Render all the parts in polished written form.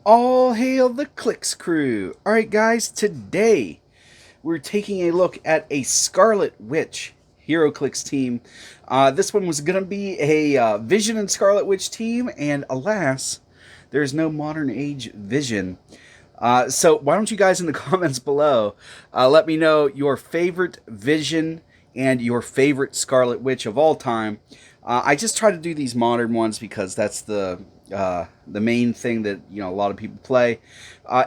All hail the Clicks crew! Alright, guys, today we're taking a look at a Scarlet Witch Heroclix team. This one was going to be a Vision and Scarlet Witch team, and alas, there's no modern age Vision. So, why don't you guys in the comments below let me know your favorite Vision and your favorite Scarlet Witch of all time. I just try to do these modern ones because that's the main thing that a lot of people play.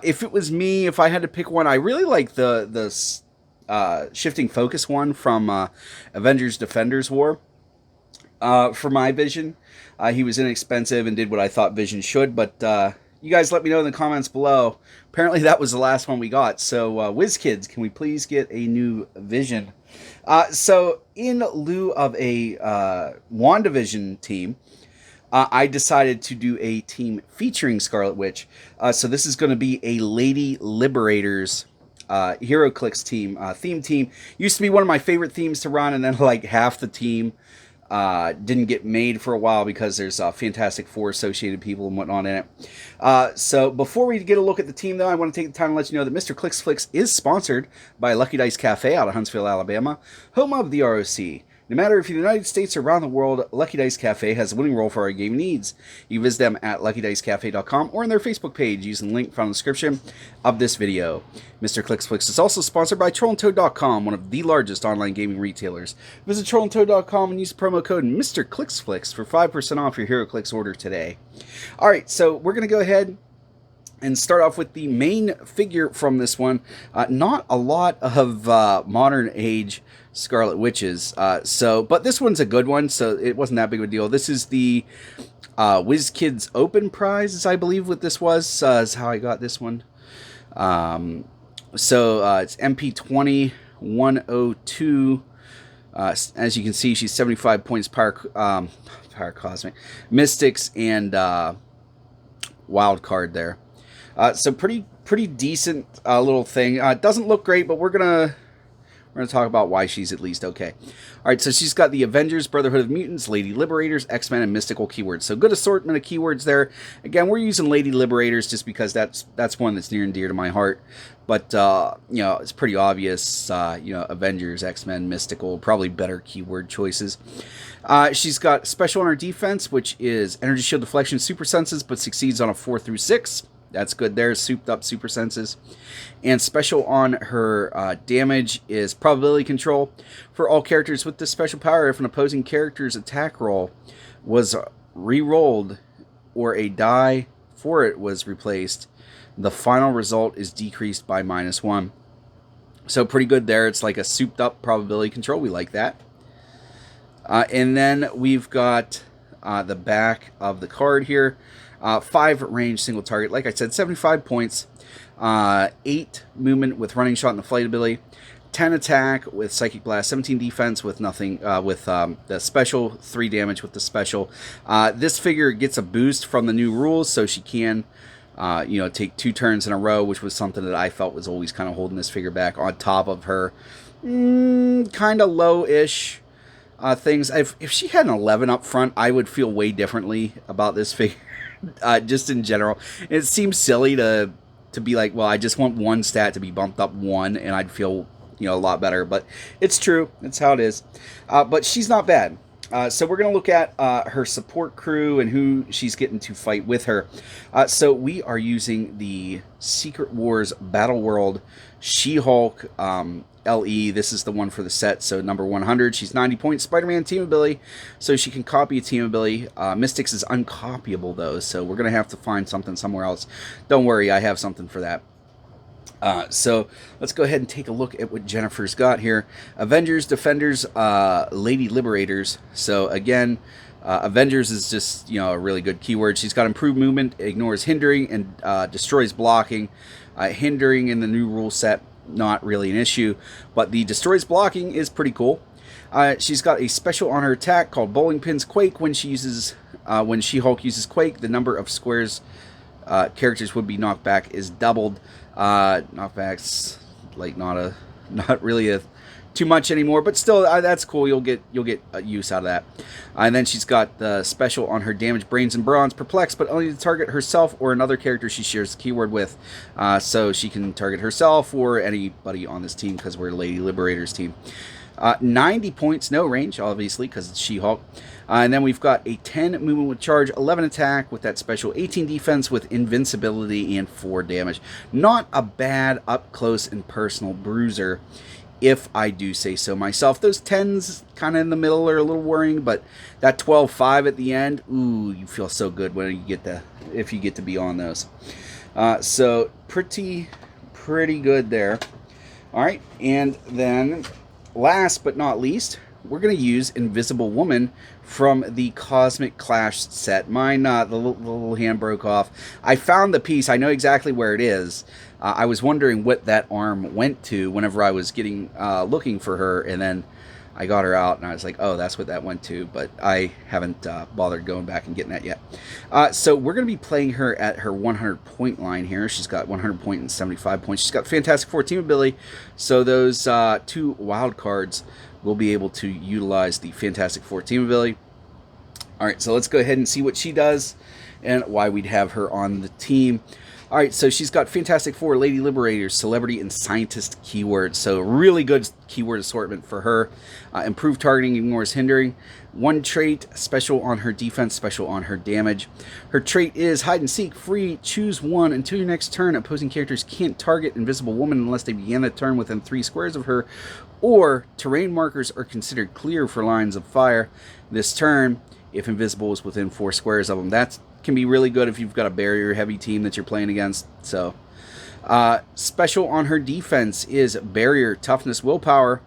If it was me, if I had to pick one, I really like the shifting focus one from Avengers Defenders War. For my Vision, he was inexpensive and did what I thought Vision should, but you guys let me know in the comments below. Apparently that was the last one we got, so WizKids, can we please get a new Vision? So in lieu of a WandaVision team, I decided to do a team featuring Scarlet Witch. So this is going to be a Lady Liberators Heroclix team, theme team. Used to be one of my favorite themes to run, and then like half the team didn't get made for a while because there's Fantastic Four associated people and whatnot in it. So before we get a look at the team, though, I want to take the time to let you know that Mr. Clicks Flicks is sponsored by Lucky Dice Cafe out of Huntsville, Alabama, home of the ROC. No matter if you're in the United States or around the world, Lucky Dice Cafe has a winning role for our gaming needs. You can visit them at LuckyDiceCafe.com or in their Facebook page using the link found in the description of this video. Mr. Clicksflix is also sponsored by TrollandToad.com, one of the largest online gaming retailers. Visit TrollandToad.com and use the promo code Mr. Clicksflix for 5% off your HeroClix order today. Alright, so we're going to go ahead and start off with the main figure from this one. Not a lot of modern age Scarlet Witches. But this one's a good one, so it wasn't that big of a deal. This is the WizKids Open Prize, I believe what this was, is how I got this one. It's MP20 102. As you can see, she's 75 points Power Cosmic, Mystics, and Wild Card there. So pretty decent little thing. It doesn't look great, but we're gonna talk about why she's at least okay. All right, so she's got the Avengers, Brotherhood of Mutants, Lady Liberators, X-Men, and Mystical keywords. So good assortment of keywords there. Again, we're using Lady Liberators just because that's one that's near and dear to my heart. But it's pretty obvious. Avengers, X-Men, Mystical, probably better keyword choices. She's got special on her defense, which is Energy Shield Deflection, Super Senses, but succeeds on a 4 through 6. That's good there, souped up super senses. And special on her damage is probability control. For all characters with this special power, if an opposing character's attack roll was re-rolled or a die for it was replaced, the final result is decreased by -1. So pretty good there. It's like a souped up probability control. We like that. And then we've got the back of the card here. 5 range single target, like I said, 75 points, 8 movement with running shot and the flight ability, 10 attack with psychic blast, 17 defense with nothing, with the special, 3 damage with the special. This figure gets a boost from the new rules, so she can take 2 turns in a row, which was something that I felt was always kind of holding this figure back, on top of her kind of low-ish things. If she had an 11 up front, I would feel way differently about this figure. Just in general, it seems silly to be like, well, I just want one stat to be bumped up 1 and I'd feel a lot better, but it's true, it's how it is. But she's not bad. So we're going to look at her support crew and who she's getting to fight with her. So we are using the Secret Wars Battle World She-Hulk LE. This is the one for the set, so number 100. She's 90 points, Spider-Man team ability, so she can copy a team ability. Mystics is uncopyable, though, so we're going to have to find something somewhere else. Don't worry, I have something for that. So let's go ahead and take a look at what Jennifer's got here. Avengers, Defenders, Lady Liberators. So again, Avengers is just a really good keyword. She's got improved movement, ignores hindering, and destroys blocking. Hindering in the new rule set, not really an issue, but the destroys blocking is pretty cool. She's got a special on her attack called Bowling Pins Quake. When She-Hulk uses Quake, the number of squares characters would be knocked back is doubled. Knockback's like not really a too much anymore, but still, that's cool. You'll get use out of that. And then she's got the special on her damage, brains and bronze, perplex, but only to target herself or another character she shares the keyword with. So she can target herself or anybody on this team because we're Lady Liberators team. 90 points, no range, obviously, because it's She-Hulk. And then we've got a 10 movement with charge, 11 attack with that special, 18 defense with invincibility, and 4 damage. Not a bad up-close and personal bruiser, if I do say so myself. Those 10s kind of in the middle are a little worrying, but that 12-5 at the end, ooh, you feel so good when you get if you get to be on those. So pretty good there. All right, and then last but not least, we're going to use Invisible Woman from the Cosmic Clash set. Mine, the little hand broke off. I found the piece. I know exactly where it is. I was wondering what that arm went to whenever I was looking for her, and then I got her out, and I was like, oh, that's what that went to, but I haven't bothered going back and getting that yet. So we're going to be playing her at her 100-point line here. She's got 100 point and 75 points. She's got Fantastic Four team ability, so those 2 wild cards will be able to utilize the Fantastic Four team ability. All right, so let's go ahead and see what she does and why we'd have her on the team. All right, so she's got Fantastic Four, Lady Liberators, Celebrity, and Scientist keywords. So really good keyword assortment for her. Improved targeting, ignores hindering. 1 trait, special on her defense, special on her damage. Her trait is Hide and Seek, free, choose 1. Until your next turn, opposing characters can't target Invisible Woman unless they begin the turn within 3 squares of her, or terrain markers are considered clear for lines of fire this turn if Invisible is within 4 squares of them. That can be really good if you've got a barrier-heavy team that you're playing against. So, special on her defense is Barrier, Toughness, Willpower.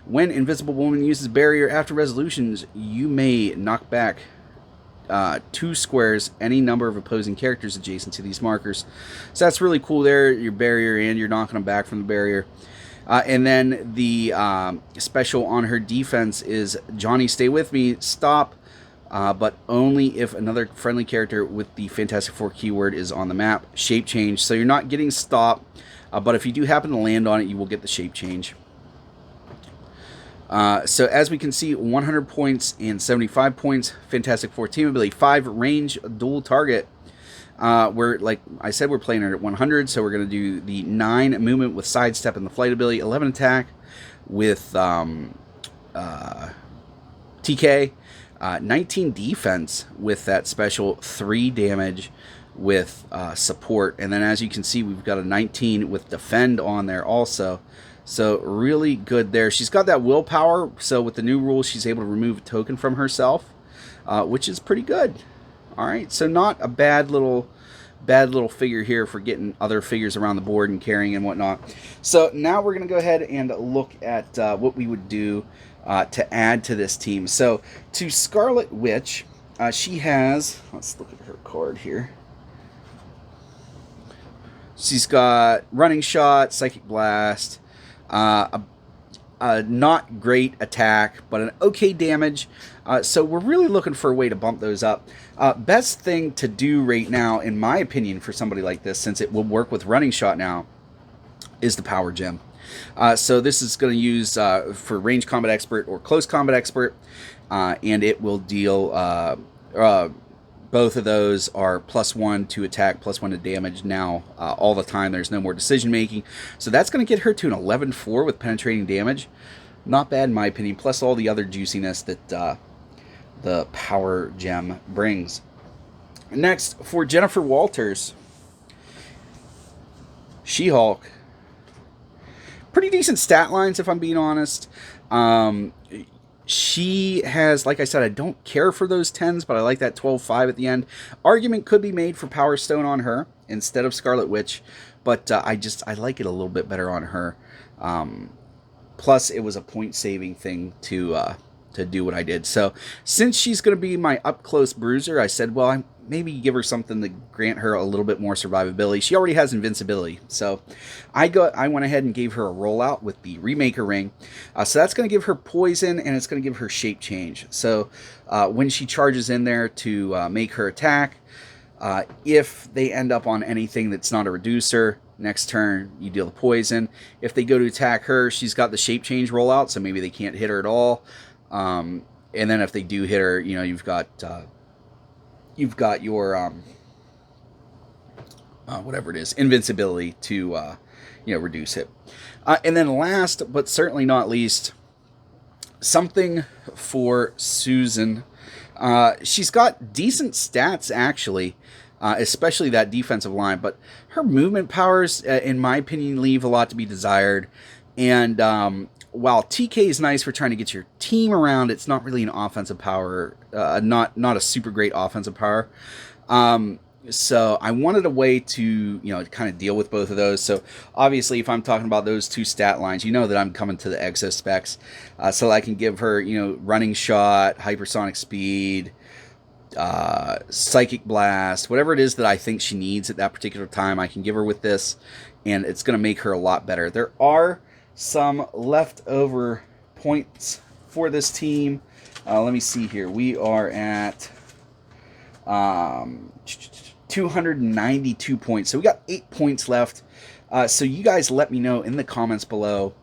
When Invisible Woman uses Barrier after resolutions, you may knock back 2 squares any number of opposing characters adjacent to these markers. So that's really cool there. Your Barrier, and you're knocking them back from the Barrier. And then the special on her defense is Johnny, Stay With Me, Stop, but only if another friendly character with the Fantastic Four keyword is on the map. Shape change. So you're not getting Stop, but if you do happen to land on it, you will get the shape change. So as we can see, 100 points and 75 points. Fantastic Four team ability. 5 range, dual target. We're, like I said, we're playing her at 100, so we're going to do the 9 movement with sidestep and the flight ability, 11 attack with TK, 19 defense with that special, 3 damage with support, and then as you can see, we've got a 19 with defend on there also. So really good there. She's got that willpower, so with the new rules, she's able to remove a token from herself, which is pretty good. All right, so not a bad little figure here for getting other figures around the board and carrying and whatnot. So now we're going to go ahead and look at what we would do to add to this team. So to Scarlet Witch, she has, let's look at her card here. She's got Running Shot, Psychic Blast, a not great attack, but an okay damage. So we're really looking for a way to bump those up. Best thing to do right now, in my opinion, for somebody like this, since it will work with Running Shot now, is the Power Gem. So this is going to use for Range Combat Expert or Close Combat Expert, and it will deal, both of those are +1 to attack, +1 to damage now all the time. There's no more decision making. So that's going to get her to an 11-4 with penetrating damage. Not bad in my opinion, plus all the other juiciness that the Power Gem brings. Next, for Jennifer Walters, She-Hulk. Pretty decent stat lines, if I'm being honest. She has, like I said, I don't care for those 10s, but I like that 12-5 at the end. Argument could be made for Power Stone on her instead of Scarlet Witch, but I like it a little bit better on her. Plus, it was a point-saving thing to do what I did. So, since she's going to be my up-close bruiser, I said, well, I maybe give her something to grant her a little bit more survivability. She already has invincibility, so I went ahead and gave her a rollout with the Remaker Ring. So that's going to give her poison, and it's going to give her shape change. So when she charges in there to make her attack, if they end up on anything that's not a reducer, Next turn, you deal the poison. If they go to attack her, she's got the shape change rollout, so maybe they can't hit her at all. And then if they do hit her, you know, you've got your whatever it is, invincibility to reduce it. And then last but certainly not least, something for Susan. She's got decent stats actually. Especially that defensive line, but her movement powers, in my opinion, leave a lot to be desired. And while TK is nice for trying to get your team around, it's not really an offensive power, not a super great offensive power. So I wanted a way to, kind of deal with both of those. So obviously, if I'm talking about those two stat lines, you know that I'm coming to the exo specs, so I can give her, running shot, hypersonic speed, psychic blast, whatever it is that I think she needs at that particular time, I can give her with this, and it's going to make her a lot better. There are some leftover points for this team. Let me see here. We are at 292 points, so we got 8 points left. So you guys let me know in the comments below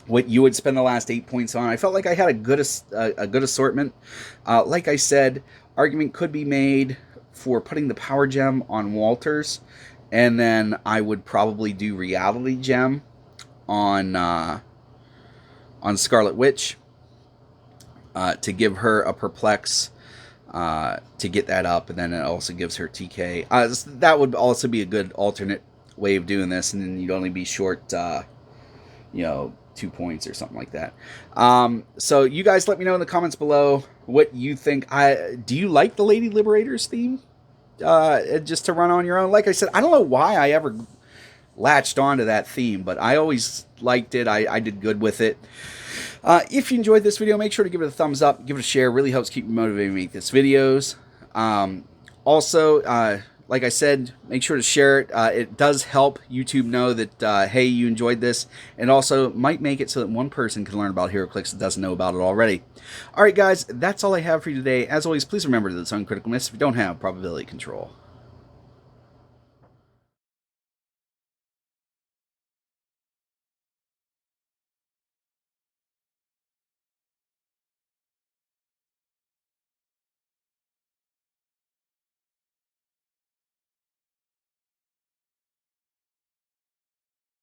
what you would spend the last 8 points on. I felt like I had a good assortment. Like I said, argument could be made for putting the power gem on Walters, and then I would probably do reality gem on Scarlet Witch to give her a perplex to get that up, and then it also gives her TK. That would also be a good alternate way of doing this, and then you'd only be short 2 points or something like that. So you guys let me know in the comments below what you think. Do you like the Lady Liberators theme? Just to run on your own? Like I said, I don't know why I ever latched onto that theme, but I always liked it. I did good with it. If you enjoyed this video, make sure to give it a thumbs up, give it a share. It really helps keep me motivated to make these videos. Also, like I said, make sure to share it. It does help YouTube know that, hey, you enjoyed this, and also might make it so that one person can learn about Heroclix that doesn't know about it already. All right, guys, that's all I have for you today. As always, please remember that it's uncritical miss if you don't have probability control.